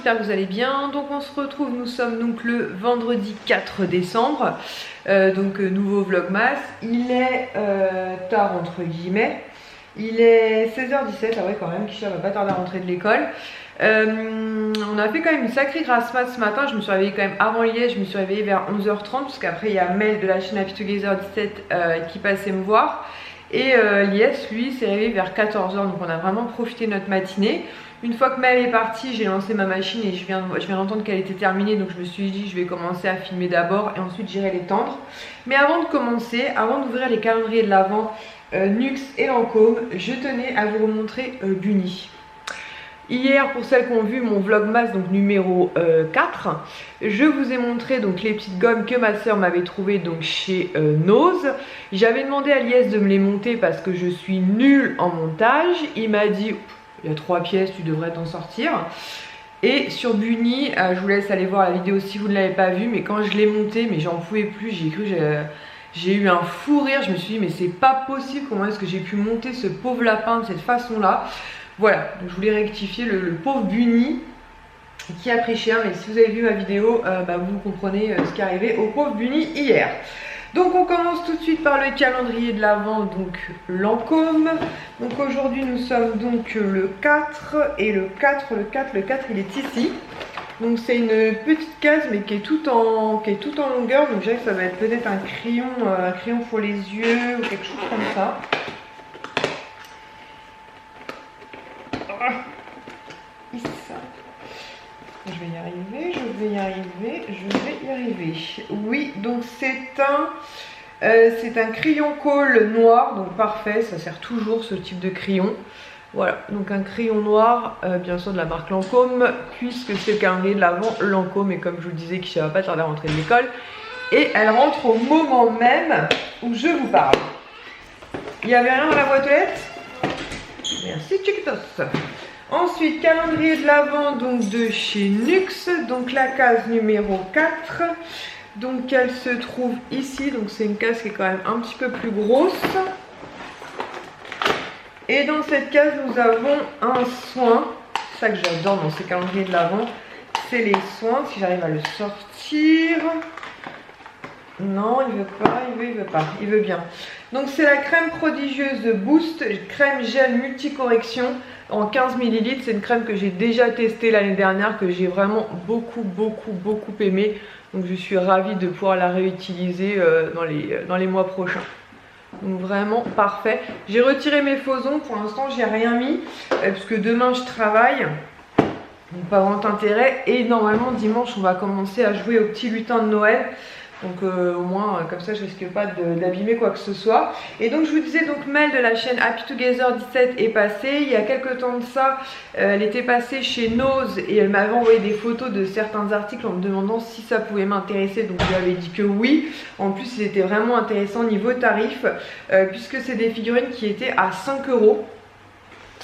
j'espère que vous allez bien. Donc on se retrouve, nous sommes donc le vendredi 4 décembre, nouveau vlogmas. Il est tard entre guillemets, il est 16h17, ah ouais quand même, Kisha va pas tarder à rentrer de l'école. On a fait quand même une sacrée grasse mat ce matin. Je me suis réveillée quand même avant Liège, je me suis réveillée vers 11h30 parce qu'après il y a Mel de la chaîne Happy Together 17 qui passait me voir. Et Lies, lui, s'est réveillé vers 14h, donc on a vraiment profité de notre matinée. Une fois que Mel est partie, j'ai lancé ma machine et je viens d'entendre qu'elle était terminée, donc je me suis dit je vais commencer à filmer d'abord et ensuite j'irai l'étendre. Mais avant de commencer, avant d'ouvrir les calendriers de l'Avent Nux et Lancôme, je tenais à vous remontrer Bunny. Hier, pour celles qui ont vu mon vlogmas donc numéro 4, je vous ai montré donc les petites gommes que ma soeur m'avait trouvées donc chez Nose. J'avais demandé à Lies de me les monter parce que je suis nulle en montage. Il m'a dit il y a 3 pièces, tu devrais t'en sortir. Et sur Bunny, je vous laisse aller voir la vidéo si vous ne l'avez pas vue, mais quand je l'ai monté, mais j'en pouvais plus, j'ai eu un fou rire. Je me suis dit mais c'est pas possible, comment est-ce que j'ai pu monter ce pauvre lapin de cette façon là. Voilà, donc je voulais rectifier le pauvre Bunny qui a pris cher, mais si vous avez vu ma vidéo, vous comprenez ce qui est arrivé au pauvre Bunny hier. Donc on commence tout de suite par le calendrier de l'Avent, donc Lancôme. Donc aujourd'hui nous sommes donc le 4 et le 4 il est ici. Donc c'est une petite case mais qui est tout en longueur, donc je dirais que ça va être peut-être un crayon pour les yeux ou quelque chose comme ça. Je vais y arriver. Oui, donc c'est un crayon colle noir, donc parfait, ça sert toujours ce type de crayon. Voilà, donc un crayon noir, bien sûr de la marque Lancôme, puisque c'est le calendrier de l'Avent Lancôme, et comme je vous le disais, Kisha va pas tarder à rentrer de l'école. Et elle rentre au moment même où je vous parle. Il n'y avait rien dans la boîte aux lettres? Merci Chiquitos. Ensuite, calendrier de l'Avent donc de chez Nux, donc la case numéro 4. Donc elle se trouve ici, donc c'est une case qui est quand même un petit peu plus grosse. Et dans cette case, nous avons un soin. C'est ça que j'adore dans ces calendriers de l'Avent, c'est les soins. Si j'arrive à le sortir. Non, il veut pas, il veut bien. Donc c'est la crème prodigieuse Boost, crème gel multicorrection en 15 ml. C'est une crème que j'ai déjà testée l'année dernière, que j'ai vraiment beaucoup aimé. Donc je suis ravie de pouvoir la réutiliser dans les mois prochains. Donc vraiment parfait. J'ai retiré mes faux ongles, pour l'instant j'ai rien mis, puisque demain je travaille. Donc pas grand intérêt. Et normalement dimanche on va commencer à jouer au petit lutin de Noël. Donc au moins comme ça je risque pas d'abîmer quoi que ce soit. Et donc je vous disais, donc Mel de la chaîne Happy Together 17 est passée. Il y a quelques temps de ça, elle était passée chez Nose et elle m'avait envoyé des photos de certains articles en me demandant si ça pouvait m'intéresser. Donc je lui avais dit que oui. En plus il était vraiment intéressant niveau tarif, puisque c'est des figurines qui étaient à 5 €.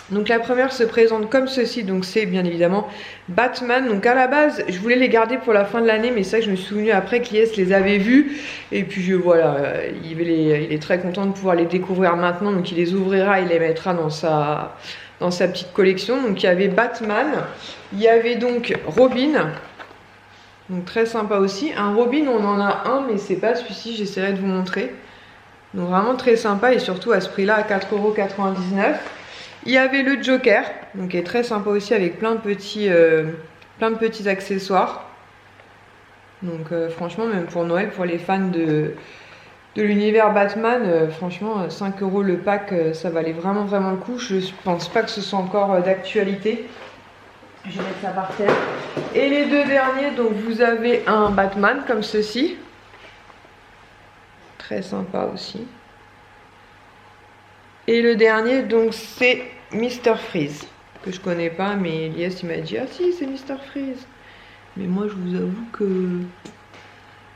Donc la première se présente comme ceci, donc c'est bien évidemment Batman. Donc à la base je voulais les garder pour la fin de l'année, mais c'est ça que je me suis souvenu après que Lies les avait vus. Et puis voilà, il est très content de pouvoir les découvrir maintenant, donc il les ouvrira, il les mettra dans sa petite collection. Donc il y avait Batman, il y avait donc Robin, donc très sympa aussi. Un Robin on en a un mais c'est pas celui-ci, j'essaierai de vous montrer. Donc vraiment très sympa et surtout à ce prix là à 4,99 €. Il y avait le Joker, donc qui est très sympa aussi avec plein de petits accessoires. Donc franchement, même pour Noël, pour les fans de l'univers Batman, franchement 5 € le pack, ça valait vraiment le coup. Je pense pas que ce soit encore d'actualité. Je vais mettre ça par terre. Et les deux derniers, donc vous avez un Batman comme ceci. Très sympa aussi. Et le dernier, donc c'est Mr Freeze, que je connais pas, mais Lies il m'a dit ah si c'est Mr Freeze. Mais moi je vous avoue que...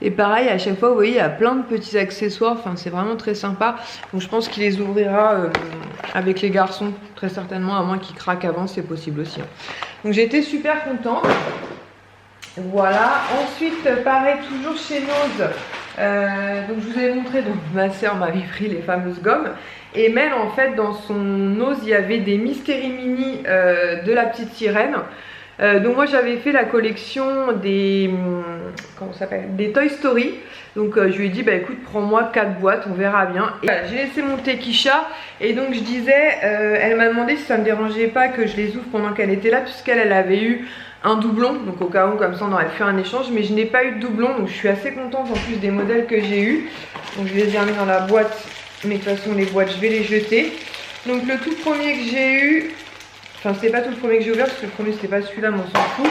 Et pareil, à chaque fois vous voyez il y a plein de petits accessoires, enfin c'est vraiment très sympa. Donc je pense qu'il les ouvrira avec les garçons, très certainement, à moins qu'ils craquent avant, c'est possible aussi. Donc j'étais super contente. Voilà, ensuite pareil toujours chez Nose, donc je vous avais montré, donc ma soeur m'avait pris les fameuses gommes. Et Mel en fait dans son Nose il y avait des Mystery Mini de la petite sirène. Donc moi j'avais fait la collection des, comment ça s'appelle, des Toy Story. Donc je lui ai dit bah écoute prends-moi 4 boîtes, on verra bien. Et voilà, j'ai laissé monter Kisha et donc je disais, elle m'a demandé si ça me dérangeait pas que je les ouvre pendant qu'elle était là, puisqu'elle avait eu un doublon, donc au cas où comme ça on aurait fait un échange, mais je n'ai pas eu de doublon, donc je suis assez contente en plus des modèles que j'ai eu. Donc je les ai remis dans la boîte, mais de toute façon les boîtes je vais les jeter. Donc le tout premier que j'ai eu, enfin c'est pas tout le premier que j'ai ouvert parce que le premier c'était pas celui-là, mais on s'en fout.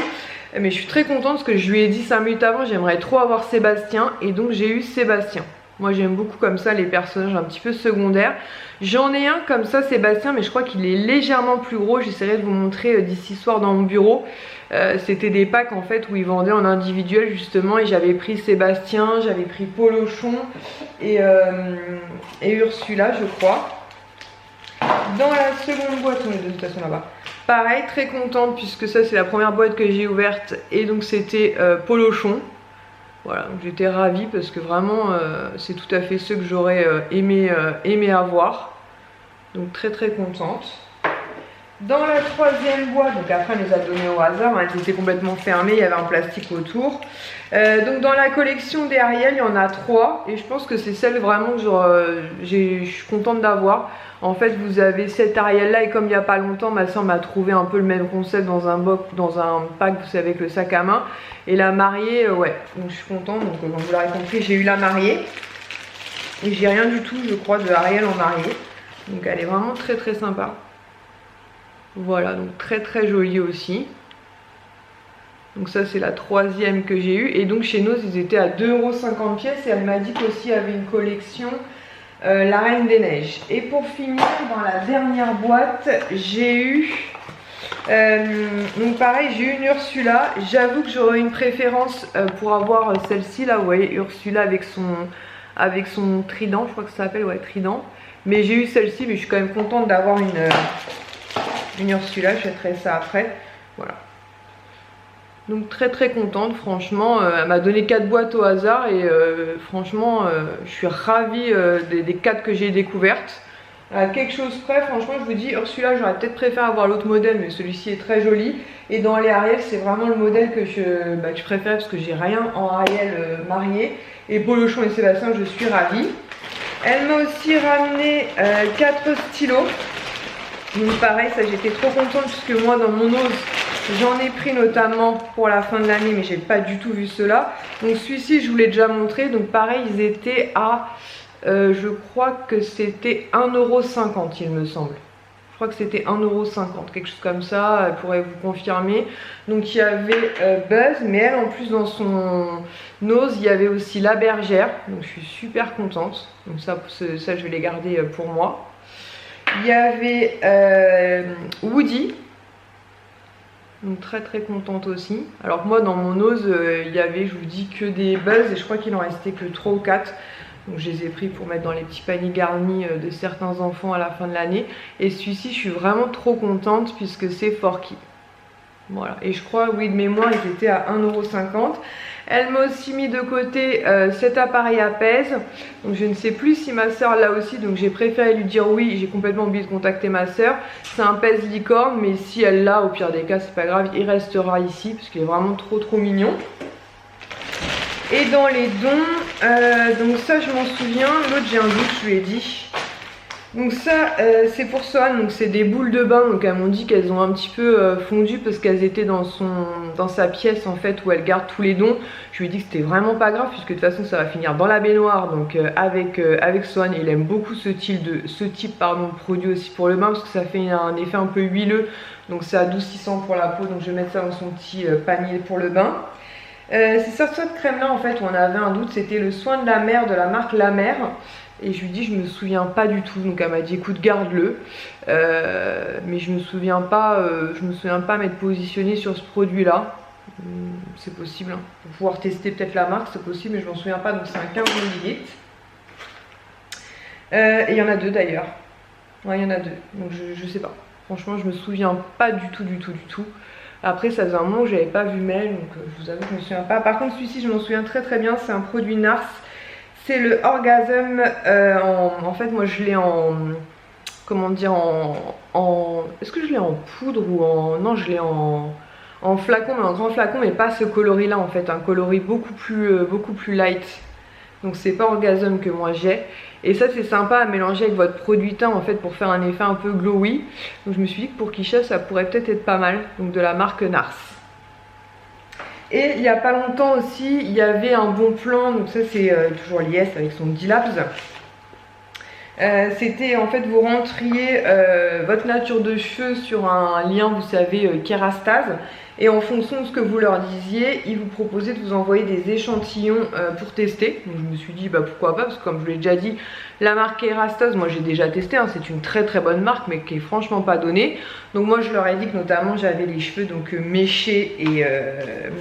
Mais je suis très contente parce que je lui ai dit 5 minutes avant j'aimerais trop avoir Sébastien, et donc j'ai eu Sébastien. Moi j'aime beaucoup comme ça les personnages un petit peu secondaires. J'en ai un comme ça Sébastien, mais je crois qu'il est légèrement plus gros. J'essaierai de vous montrer d'ici soir dans mon bureau. C'était des packs en fait où ils vendaient en individuel justement, et j'avais pris Sébastien, j'avais pris Polochon et Ursula je crois. Dans la seconde boîte, on est de toute façon là-bas. Pareil, très contente puisque ça c'est la première boîte que j'ai ouverte, et donc c'était Polochon. Voilà, donc j'étais ravie parce que vraiment c'est tout à fait ceux que j'aurais aimé avoir. Donc très contente. Dans la troisième boîte, donc après elle les a données au hasard, hein, elles étaient complètement fermées, il y avait un plastique autour. Donc dans la collection des Ariel, il y en a 3 et je pense que c'est celle vraiment que je suis contente d'avoir. En fait vous avez cette Ariel là, et comme il n'y a pas longtemps ma soeur m'a trouvé un peu le même concept dans un pack, vous savez, avec le sac à main. Et la mariée, ouais, donc je suis contente. Donc comme vous l'aurez compris, j'ai eu la mariée. Et j'ai rien du tout je crois de Ariel en mariée. Donc elle est vraiment très sympa. Voilà, donc très jolie aussi. Donc ça c'est la troisième que j'ai eue. Et donc chez Nose ils étaient à 2,50 € pièce. Et elle m'a dit qu'aussi il y avait une collection La Reine des Neiges. Et pour finir, dans la dernière boîte, j'ai eu donc pareil, j'ai eu une Ursula. J'avoue que j'aurais une préférence pour avoir celle-ci là, vous voyez, Ursula avec son trident, je crois que ça s'appelle, ouais, trident. Mais j'ai eu celle-ci, mais je suis quand même contente d'avoir une Ursula, je jetterai ça après. Voilà. Donc très contente, franchement. Elle m'a donné 4 boîtes au hasard et franchement, je suis ravie des 4 que j'ai découvertes. À quelque chose près, franchement, je vous dis, Ursula, j'aurais peut-être préféré avoir l'autre modèle, mais celui-ci est très joli. Et dans les Ariel, c'est vraiment le modèle que je préfère parce que j'ai rien en Ariel marié. Et Polochon et Sébastien, je suis ravie. Elle m'a aussi ramené 4 stylos. Donc pareil, ça j'étais trop contente puisque moi dans mon ose j'en ai pris notamment pour la fin de l'année, mais j'ai pas du tout vu cela. Donc celui-ci je vous l'ai déjà montré. Donc pareil, ils étaient à je crois que c'était 1,50 € il me semble. Je crois que c'était 1,50 €, quelque chose comme ça, elle pourrait vous confirmer. Donc il y avait Buzz, mais elle en plus dans son nose il y avait aussi la bergère. Donc je suis super contente. Donc ça je vais les garder pour moi. Il y avait Woody. Donc très contente aussi. Alors que moi dans mon nose il y avait, je vous dis, que des Buzz, et je crois qu'il en restait que 3 ou 4. Donc je les ai pris pour mettre dans les petits paniers garnis de certains enfants à la fin de l'année. Et celui-ci je suis vraiment trop contente puisque c'est Forky. Voilà, et je crois, oui, de mémoire ils étaient à 1,50 €. Elle m'a aussi mis de côté cet appareil à pèse. Donc je ne sais plus si ma soeur l'a aussi, donc j'ai préféré lui dire oui. J'ai complètement oublié de contacter ma soeur. C'est un pèse licorne, mais si elle l'a, au pire des cas c'est pas grave, il restera ici parce qu'il est vraiment trop mignon. Et dans les dons, donc ça je m'en souviens, l'autre j'ai un doute, je lui ai dit. Donc ça c'est pour Swan, donc c'est des boules de bain. Donc elles m'ont dit qu'elles ont un petit peu fondu parce qu'elles étaient dans sa pièce en fait où elle garde tous les dons. Je lui ai dit que c'était vraiment pas grave puisque de toute façon ça va finir dans la baignoire. Donc avec Swan, il aime beaucoup ce type de produit aussi pour le bain parce que ça fait un effet un peu huileux. Donc c'est adoucissant pour la peau, donc je vais mettre ça dans son petit panier pour le bain. C'est cette crème là en fait où on avait un doute, c'était le soin de la mer de la marque La Mer. Et je lui dis je me souviens pas du tout, donc elle m'a dit écoute garde-le, mais je me souviens pas m'être positionnée sur ce produit là. C'est possible, hein. Pour pouvoir tester peut-être la marque c'est possible, mais je m'en souviens pas. Donc c'est un 15 ml. Et il y en a 2 d'ailleurs. Ouais, il y en a 2, donc je sais pas, franchement je me souviens pas du tout. Après ça faisait un moment que j'avais pas vu Mel, donc je vous avoue que je me souviens pas. Par contre celui-ci je m'en souviens très bien, c'est un produit Nars. C'est le Orgasm, en fait moi je l'ai en, comment dire, est-ce que je l'ai en poudre ou en, non je l'ai en en flacon, mais en grand flacon, mais pas ce coloris là en fait, un coloris beaucoup plus light. Donc c'est pas Orgasm que moi j'ai. Et ça c'est sympa à mélanger avec votre produit teint en fait pour faire un effet un peu glowy. Donc je me suis dit que pour Kisha ça pourrait peut-être être pas mal. Donc de la marque Nars. Et il n'y a pas longtemps aussi il y avait un bon plan. Donc ça c'est toujours l'IS avec son D-Labs. C'était en fait vous rentriez votre nature de cheveux sur un lien vous savez Kérastase. Et en fonction de ce que vous leur disiez, ils vous proposaient de vous envoyer des échantillons pour tester. Donc je me suis dit bah pourquoi pas, parce que comme je vous l'ai déjà dit, la marque Kérastase, moi j'ai déjà testé, hein, c'est une très bonne marque mais qui est franchement pas donnée. Donc moi je leur ai dit que notamment j'avais les cheveux donc méchés et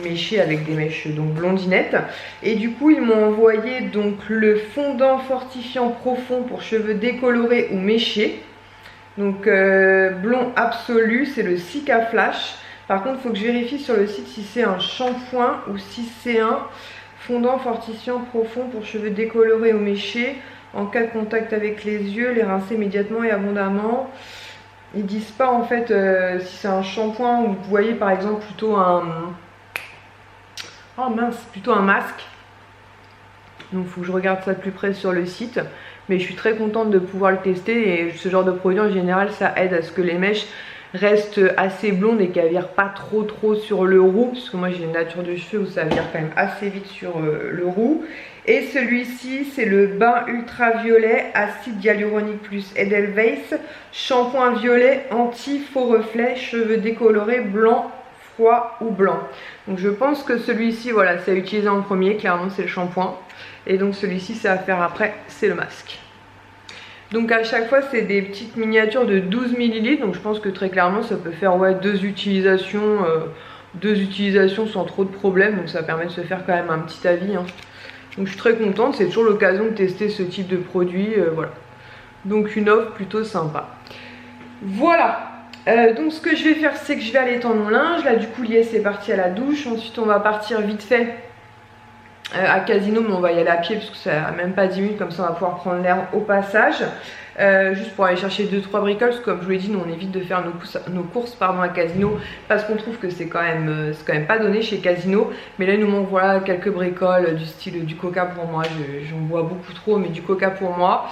méchés avec des mèches donc blondinettes. Et du coup ils m'ont envoyé donc le fondant fortifiant profond pour cheveux décolorés ou méchés. Donc blond absolu, c'est le Cica Flash. Par contre, il faut que je vérifie sur le site si c'est un shampoing ou si c'est un fondant fortifiant profond pour cheveux décolorés ou méchés. En cas de contact avec les yeux, les rincer immédiatement et abondamment. Ils disent pas en fait si c'est un shampoing ou vous voyez par exemple plutôt un... Oh mince, plutôt un masque. Donc il faut que je regarde ça de plus près sur le site. Mais je suis très contente de pouvoir le tester et ce genre de produit en général ça aide à ce que les mèches reste assez blonde et qu'elle vire pas trop sur le roux, parce que moi j'ai une nature de cheveux où ça vire quand même assez vite sur le roux. Et celui-ci c'est le bain ultraviolet acide hyaluronique plus Edelweiss shampoing violet anti faux reflet cheveux décolorés blanc froid ou blanc. Donc je pense que celui-ci voilà c'est à utiliser en premier, clairement c'est le shampoing, et donc celui-ci c'est à faire après, c'est le masque. Donc à chaque fois c'est des petites miniatures de 12 ml, donc je pense que très clairement ça peut faire ouais, deux utilisations sans trop de problèmes, donc ça permet de se faire quand même un petit avis, hein. Donc je suis très contente, c'est toujours l'occasion de tester ce type de produit, voilà. Donc une offre plutôt sympa. Voilà, donc ce que je vais faire c'est que je vais aller tendre mon linge, là du coup Lies est parti à la douche, ensuite on va partir vite fait à Casino, mais on va y aller à pied parce que ça n'a même pas 10 minutes, comme ça on va pouvoir prendre l'air au passage, juste pour aller chercher 2-3 bricoles, parce que comme je vous l'ai dit, nous on évite de faire nos courses à Casino parce qu'on trouve que c'est quand même pas donné chez Casino. Mais là il nous manque voilà quelques bricoles du style du coca pour moi, j'en bois beaucoup trop, mais du coca pour moi.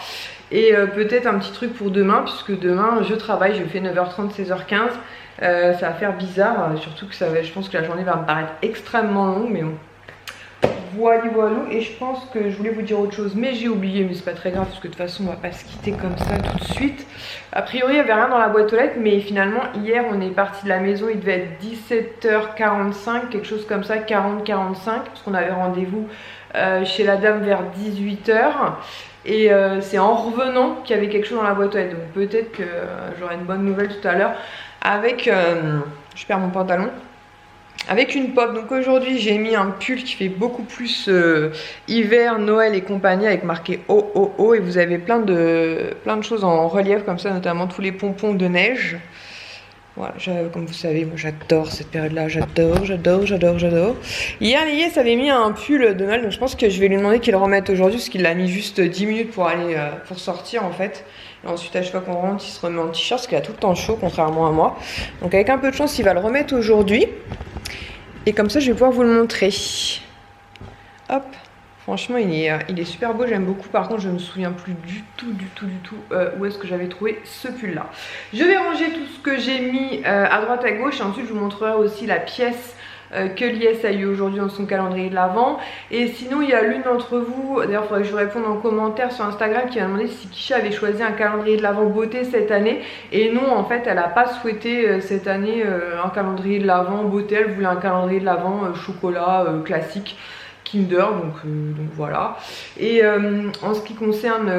Et peut-être un petit truc pour demain, puisque demain je travaille, je fais 9h30 16h15, ça va faire bizarre, surtout que je pense que la journée va me paraître extrêmement longue, mais bon. Voilà, et je pense que je voulais vous dire autre chose, mais j'ai oublié, mais c'est pas très grave parce que de toute façon on va pas se quitter comme ça tout de suite. A priori il n'y avait rien dans la boîte aux lettres, mais finalement hier on est parti de la maison, il devait être 17h45, quelque chose comme ça, 40-45, parce qu'on avait rendez-vous chez la dame vers 18h. Et c'est en revenant qu'il y avait quelque chose dans la boîte aux lettres, donc peut-être que j'aurai une bonne nouvelle tout à l'heure avec, je perds mon pantalon. Avec une pop. Donc aujourd'hui j'ai mis un pull qui fait beaucoup plus hiver, Noël et compagnie, avec marqué OOO, et vous avez plein de choses en relief comme ça, notamment tous les pompons de neige. Voilà, comme vous savez, moi j'adore cette période là, j'adore. Hier Lies avait mis un pull de Noël, donc je pense que je vais lui demander qu'il le remette aujourd'hui, parce qu'il l'a mis juste 10 minutes pour aller pour sortir en fait. Et ensuite à chaque fois qu'on rentre il se remet en t-shirt parce qu'il a tout le temps chaud contrairement à moi. Donc avec un peu de chance il va le remettre aujourd'hui. Et comme ça je vais pouvoir vous le montrer. Hop, franchement il est super beau, j'aime beaucoup. Par contre je me souviens plus du tout où est-ce que j'avais trouvé ce pull là. Je vais ranger tout ce que j'ai mis à droite à gauche, et ensuite je vous montrerai aussi la pièce que Lies a eu aujourd'hui dans son calendrier de l'Avent. Et sinon il y a l'une d'entre vous, d'ailleurs il faudrait que je vous réponde en commentaire sur Instagram, qui m'a demandé si Kisha avait choisi un calendrier de l'Avent beauté cette année. Et non, en fait elle n'a pas souhaité cette année un calendrier de l'Avent beauté, elle voulait un calendrier de l'Avent chocolat classique Kinder, donc voilà. Et en ce qui concerne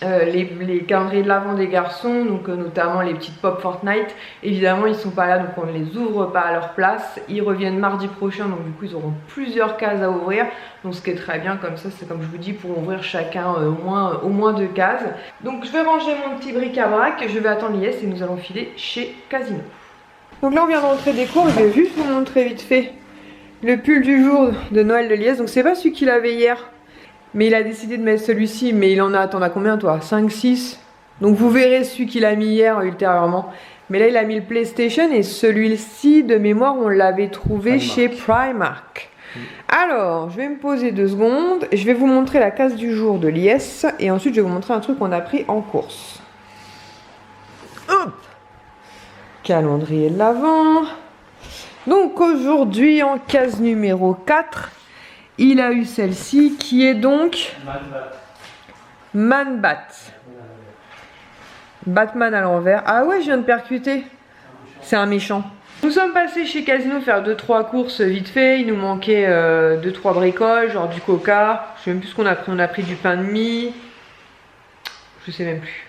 les calendriers de l'Avent des garçons, donc notamment les petites pop Fortnite, évidemment ils sont pas là, donc on ne les ouvre pas à leur place. Ils reviennent mardi prochain, donc du coup ils auront plusieurs cases à ouvrir, donc ce qui est très bien, comme ça c'est comme je vous dis, pour ouvrir chacun au moins 2 cases. Donc je vais ranger mon petit bric-à-brac, je vais attendre Lies et nous allons filer chez Casino. Donc là on vient d'entrer des cours, je vais juste vous montrer vite fait le pull du jour de Noël de Lies. Donc c'est pas celui qu'il avait hier, mais il a décidé de mettre celui-ci, mais il en a, t'en as combien toi? 5, 6. Donc vous verrez celui qu'il a mis hier ultérieurement. Mais là, il a mis le PlayStation et celui-ci, de mémoire, on l'avait trouvé Primark. chez Primark. Alors, je vais me poser 2 secondes. Je vais vous montrer la case du jour de l'IS et ensuite, je vais vous montrer un truc qu'on a pris en course. Hop! Calendrier de l'Avent. Donc, aujourd'hui, en case numéro 4, il a eu celle-ci qui est donc Man-Bat. Batman à l'envers. Ah ouais, je viens de percuter. C'est un méchant. Nous sommes passés chez Casino faire 2-3 courses vite fait. Il nous manquait 2-3 bricoles, genre du coca. Je sais même plus ce qu'on a pris. On a pris du pain de mie. Je sais même plus.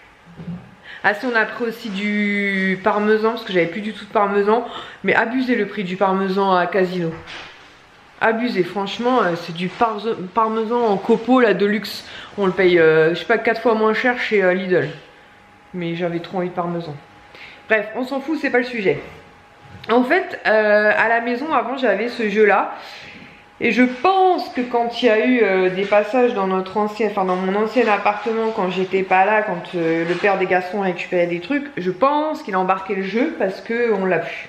Ah si, on a pris aussi du parmesan parce que j'avais plus du tout de parmesan. Mais abusé le prix du parmesan à Casino. Abusé, franchement, c'est du parmesan en copeaux là de luxe. On le paye, je sais pas, 4 fois moins cher chez Lidl. Mais j'avais trop envie de parmesan. Bref, on s'en fout, c'est pas le sujet. En fait, à la maison, avant, j'avais ce jeu-là. Et je pense que quand il y a eu des passages dans dans mon ancien appartement, quand j'étais pas là, quand le père des garçons récupérait des trucs, je pense qu'il a embarqué le jeu parce qu'on l'a plus.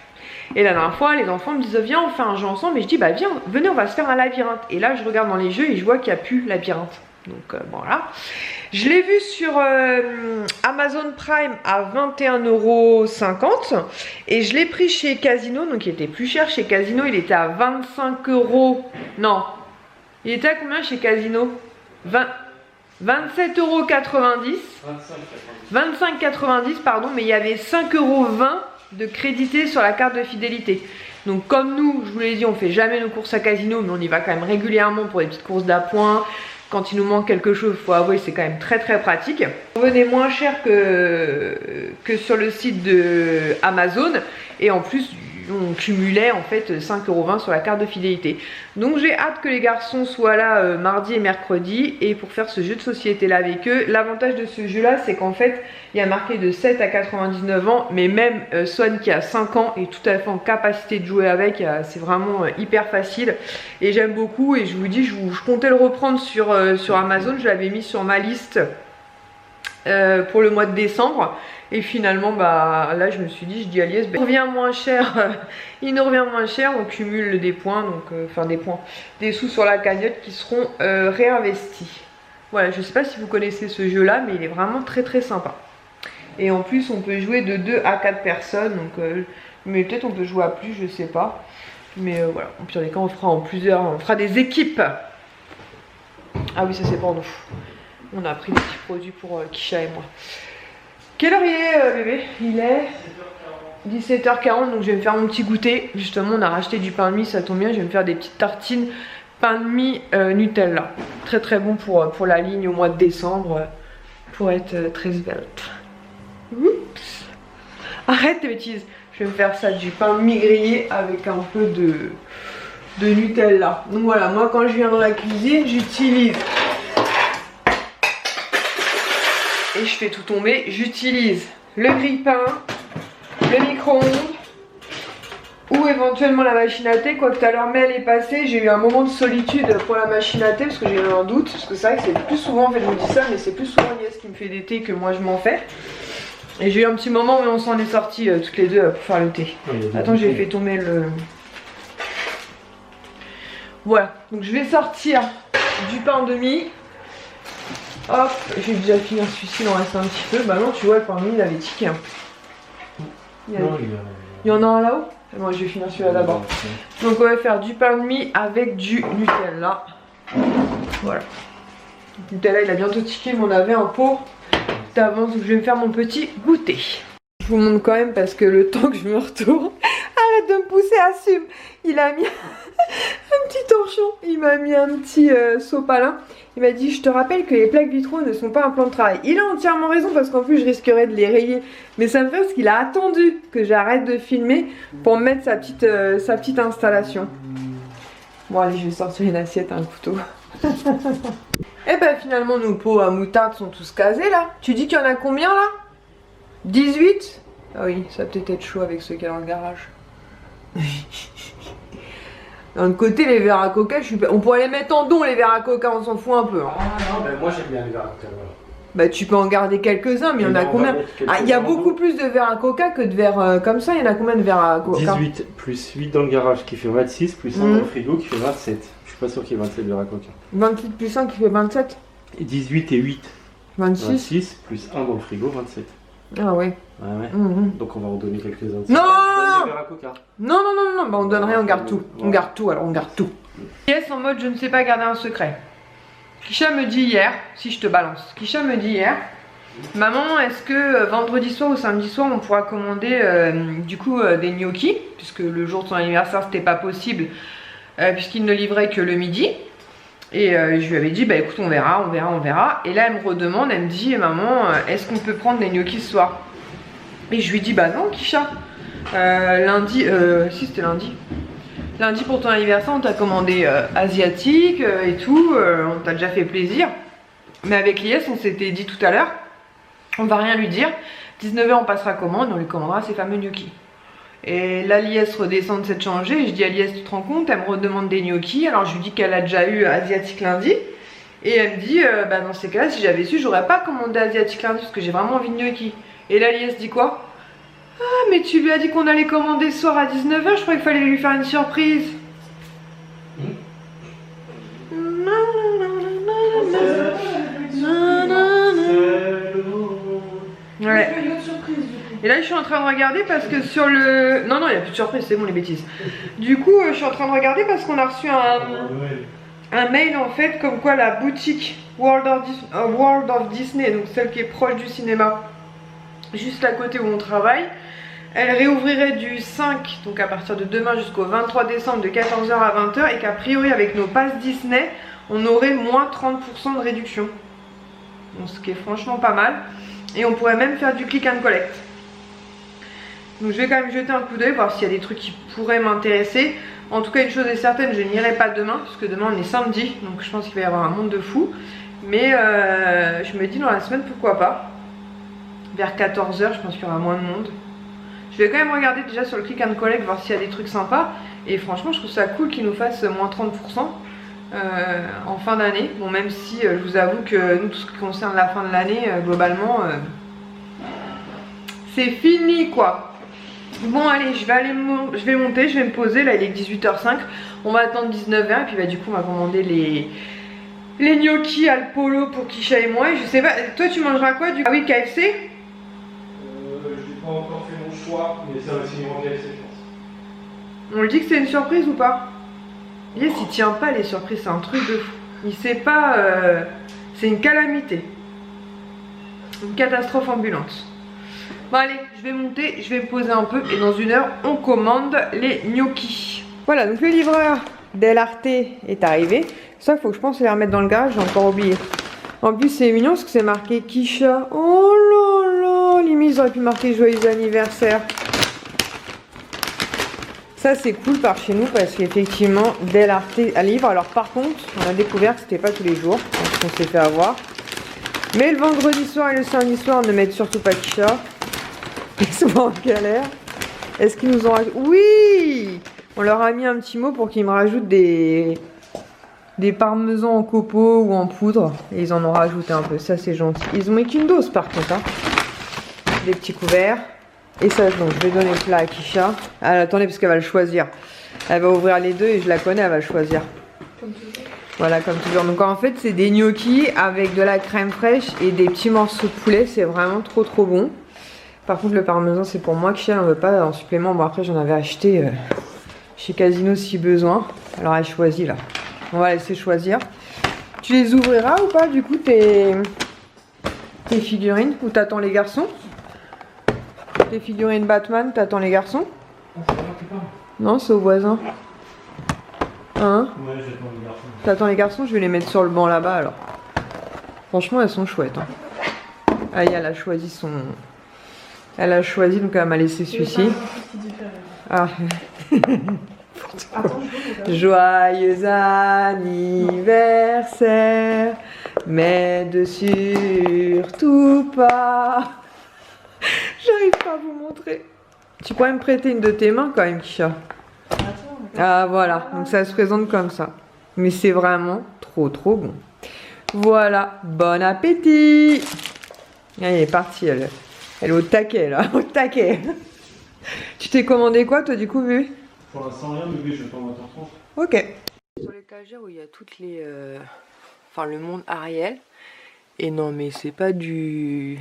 Et la dernière fois, les enfants me disent viens, on fait un jeu ensemble. Et je dis bah viens, venez, on va se faire un labyrinthe. Et là, je regarde dans les jeux et je vois qu'il n'y a plus labyrinthe. Donc voilà. Je l'ai vu sur Amazon Prime à 21,50 € et je l'ai pris chez Casino, donc il était plus cher chez Casino, il était à 25 €. Non, il était à combien chez Casino? 27,90 €. 25,90 pardon, mais il y avait 5,20 € de crédité sur la carte de fidélité. Donc comme nous, je vous l'ai dit, on fait jamais nos courses à Casino, mais on y va quand même régulièrement pour des petites courses d'appoint. Quand il nous manque quelque chose, il faut avouer, c'est quand même très très pratique. On venait moins cher que sur le site de Amazon. Et en plus, on cumulait en fait 5,20 € sur la carte de fidélité. Donc j'ai hâte que les garçons soient là mardi et mercredi. Et pour faire ce jeu de société là avec eux, l'avantage de ce jeu là, c'est qu'en fait, il y a marqué de 7 à 99 ans. Mais même Swan qui a 5 ans est tout à fait en capacité de jouer avec. C'est vraiment hyper facile. Et j'aime beaucoup. Et je vous dis, je comptais le reprendre sur Amazon. Je l'avais mis sur ma liste pour le mois de décembre. Et finalement, bah là, je me suis dit, je dis à Lies, il nous revient moins cher, on cumule des points, donc enfin des sous sur la cagnotte qui seront réinvestis. Voilà, je sais pas si vous connaissez ce jeu-là, mais il est vraiment très très sympa. Et en plus, on peut jouer de 2 à 4 personnes, donc mais peut-être on peut jouer à plus, je sais pas. Mais voilà, au pire des cas, on fera en plusieurs, on fera des équipes. Ah oui, ça c'est pour nous. On a pris des petits produits pour Kisha et moi. Quelle heure il est, bébé? Il est 17h40, donc je vais me faire mon petit goûter. Justement, on a racheté du pain de mie, ça tombe bien. Je vais me faire des petites tartines pain de mie Nutella. Très très bon pour la ligne au mois de décembre, pour être très svelte. Oups. Arrête tes bêtises. Je vais me faire ça, du pain de mie grillé avec un peu de Nutella. Donc voilà, moi quand je viens dans la cuisine, j'utilise... Et je fais tout tomber, j'utilise le grille-pain, le micro-ondes ou éventuellement la machine à thé. Quoique tout à l'heure Mel est passée, j'ai eu un moment de solitude pour la machine à thé parce que j'ai eu un doute. Parce que c'est vrai que c'est plus souvent, en fait je vous dis ça, mais c'est plus souvent Lies qui me fait des thés que moi je m'en fais. Et j'ai eu un petit moment où on s'en est sortis toutes les deux pour faire le thé. Attends, j'ai fait tomber le... Voilà, donc je vais sortir du pain de mie. Hop, j'ai déjà fini celui-ci, il en reste un petit peu. Bah non, tu vois, le pain de mie, il avait tiqué. Il y en a un là-haut. Moi, je vais finir celui-là d'abord. Donc, on va faire du pain de mie avec du Nutella. Voilà. Le Nutella, il a bientôt tiqué, mais on avait un pot d'avance. Donc, je vais me faire mon petit goûter. Je vous montre quand même parce que le temps que je me retourne... Arrête de me pousser, assume. Il a mis un petit torchon. Il m'a mis un petit sopalin. Il m'a dit, je te rappelle que les plaques vitraux ne sont pas un plan de travail. Il a entièrement raison parce qu'en plus je risquerais de les rayer. Mais ça me fait parce qu'il a attendu que j'arrête de filmer pour me mettre sa petite installation. Bon allez, je vais sortir une assiette, un couteau. Et ben finalement nos pots à moutarde sont tous casés là. Tu dis qu'il y en a combien là? 18? Ah oui, ça va peut-être être chaud avec ceux qu'il y a dans le garage. D'un autre côté, les verres à coca, on pourrait les mettre en don, les verres à coca, on s'en fout un peu. Hein. Ah non, ben moi j'aime bien les verres à coca, voilà. Bah tu peux en garder quelques-uns, mais il y en a combien? Ah, il y a beaucoup plus de verres à coca que de verres comme ça. Il y en a combien de verres à coca? 18 plus 8 dans le garage qui fait 26, plus 1 dans le frigo qui fait 27. Je suis pas sûr qu'il y ait 27 verres à coca. 28 plus 1 qui fait 27? Et 18 et 8. 26 plus 1 dans le frigo, 27. Ah ouais. Ouais. Donc on va en donner quelques-uns. Non, non, non, bah on donne rien, on garde tout. On garde tout, alors on garde tout. Yes, en mode je ne sais pas garder un secret. Kisha me dit hier, si je te balance, Kisha me dit hier, maman, est-ce que vendredi soir ou samedi soir on pourra commander du coup des gnocchis, puisque le jour de son anniversaire c'était pas possible, puisqu'il ne livrait que le midi. Et je lui avais dit, bah écoute, on verra. Et là, elle me redemande, elle me dit, maman, est-ce qu'on peut prendre des gnocchis ce soir? Et je lui dis, bah non, Kisha. Lundi, si c'était lundi. Lundi pour ton anniversaire, on t'a commandé asiatique et tout. On t'a déjà fait plaisir. Mais avec Lies, on s'était dit tout à l'heure, on va rien lui dire. 19 h, on passera commande, on lui commandera ces fameux gnocchis. Et là, Lies redescend de s'être changée. Et je dis à Lies, tu te rends compte? Elle me redemande des gnocchis. Alors je lui dis qu'elle a déjà eu asiatique lundi. Et elle me dit, bah dans ces cas-là, si j'avais su, j'aurais pas commandé asiatique lundi parce que j'ai vraiment envie de gnocchis. Et là, Lies dit quoi? Ah, mais tu lui as dit qu'on allait commander ce soir à 19 h. Je croyais qu'il fallait lui faire une surprise. Ouais. Et là je suis en train de regarder parce que sur le... Non, il n'y a plus de surprise, c'est bon les bêtises. Du coup je suis en train de regarder parce qu'on a reçu un mail en fait comme quoi la boutique World of Disney, donc celle qui est proche du cinéma, juste à côté où on travaille, elle réouvrirait du 5, donc à partir de demain jusqu'au 23 décembre de 14 h à 20 h et qu'a priori avec nos passes Disney on aurait moins 30% de réduction. Donc, ce qui est franchement pas mal. Et on pourrait même faire du click and collect. Donc je vais quand même jeter un coup d'œil, voir s'il y a des trucs qui pourraient m'intéresser. En tout cas une chose est certaine, je n'irai pas demain, parce que demain on est samedi, donc je pense qu'il va y avoir un monde de fou. Mais je me dis dans la semaine pourquoi pas. Vers 14 h, je pense qu'il y aura moins de monde. Je vais quand même regarder déjà sur le click and collect, voir s'il y a des trucs sympas. Et franchement je trouve ça cool qu'ils nous fassent moins 30%. En fin d'année. Bon, même si je vous avoue que nous, tout ce qui concerne la fin de l'année, globalement, c'est fini quoi. Bon, allez, je vais monter, je vais me poser. Là, il est 18 h 05. On va attendre 19 h. Et puis, bah, du coup, on va commander les gnocchis al polo pour Kisha et moi. Et je sais pas, toi, tu mangeras quoi du coup? Ah oui, KFC? J'ai pas encore fait mon choix, mais ça va signer en KFC, je pense. On lui dit que c'est une surprise ou pas? Yes, il tient pas les surprises, c'est un truc de fou. Il sait pas, c'est une calamité. Une catastrophe ambulante. Bon allez, je vais monter, je vais me poser un peu et dans une heure, on commande les gnocchis. Voilà, donc le livreur Del Arte est arrivé. Ça, il faut que je pense les remettre dans le garage, j'ai encore oublié. En plus, c'est mignon parce que c'est marqué Kisha. Oh là là, limite, ils auraient pu marquer joyeux anniversaire. Ça c'est cool par chez nous parce qu'effectivement Del Arte à livre. Alors par contre on a découvert que c'était pas tous les jours, donc on s'est fait avoir. Mais le vendredi soir et le samedi soir ne mettent surtout pas Kisha. Ils sont en galère. Est-ce qu'ils nous ont rajouté? Oui, on leur a mis un petit mot pour qu'ils me rajoutent des parmesans en copeaux ou en poudre. Et ils en ont rajouté un peu, ça c'est gentil. Ils ont mis qu'une dose par contre hein. Des petits couverts. Et ça, donc je vais donner le plat à Kisha. Ah, attendez, parce qu'elle va le choisir. Elle va ouvrir les deux et je la connais, elle va le choisir. Comme toujours. Voilà, comme toujours. Donc en fait, c'est des gnocchis avec de la crème fraîche et des petits morceaux de poulet. C'est vraiment trop bon. Par contre, le parmesan, c'est pour moi. Kisha n'en veut pas en supplément. Bon, après, j'en avais acheté chez Casino si besoin. Alors, elle choisit là. On va laisser choisir. Tu les ouvriras ou pas, du coup, tes figurines? Ou t'attends les garçons? Les figurines Batman, t'attends les garçons? Non, c'est au voisin. Hein? Ouais, j'attends les garçons. T'attends les garçons? Je vais les mettre sur le banc là-bas alors. Franchement, elles sont chouettes. Hein. Aïe, elle a choisi son... Elle a choisi, donc elle m'a laissé celui-ci. Ah. Joyeux anniversaire, mais de surtout pas... J'arrive pas à vous montrer. Tu pourrais me prêter une de tes mains quand même, Kisha? Ah voilà, donc ça se présente comme ça. Mais c'est vraiment trop bon. Voilà, bon appétit! Elle est partie, elle est au taquet là, au taquet. Tu t'es commandé quoi toi du coup, bébé? Pour l'instant rien bébé, je vais pas 20h30. Ok. Sur l'étagère où il y a toutes les... Enfin le monde Ariel. Et non mais c'est pas du...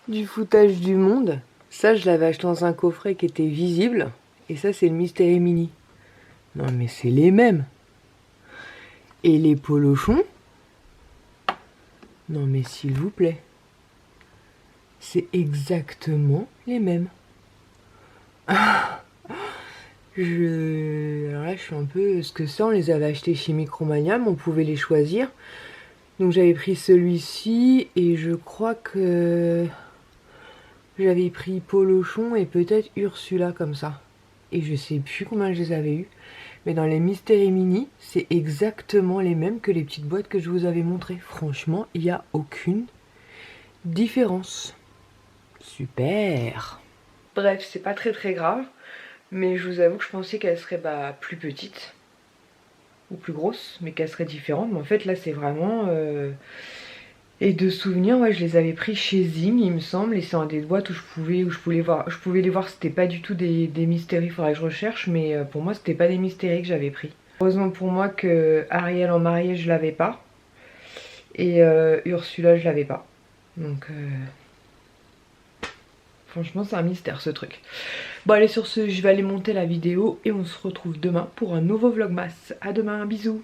du foutage du monde. Ça je l'avais acheté dans un coffret qui était visible. Et ça c'est le Mystery Mini. Non mais c'est les mêmes. Et les polochons. Non mais s'il vous plaît. C'est exactement les mêmes. Alors là je suis un peu... Ce que ça on les avait achetés chez Micromania, mais on pouvait les choisir. Donc j'avais pris celui-ci et je crois que j'avais pris Polochon et peut-être Ursula comme ça. Et je sais plus combien je les avais eu. Mais dans les Mystery Mini, c'est exactement les mêmes que les petites boîtes que je vous avais montrées. Franchement, il n'y a aucune différence. Super. Bref, c'est pas très grave. Mais je vous avoue que je pensais qu'elle serait plus petite. Ou plus grosse, mais qu'elle serait différente. Mais en fait, là, c'est vraiment... Et de souvenirs, ouais, je les avais pris chez Zing, il me semble. Et c'est dans des boîtes où je pouvais les voir. C'était pas du tout des Mystery, faudrait que je recherche. Mais pour moi, c'était pas des Mystery que j'avais pris. Heureusement pour moi que Ariel en mariée, je l'avais pas. Et Ursula, je l'avais pas. Donc... Franchement, c'est un mystère ce truc. Bon, allez, sur ce, je vais aller monter la vidéo et on se retrouve demain pour un nouveau vlogmas. À demain, bisous!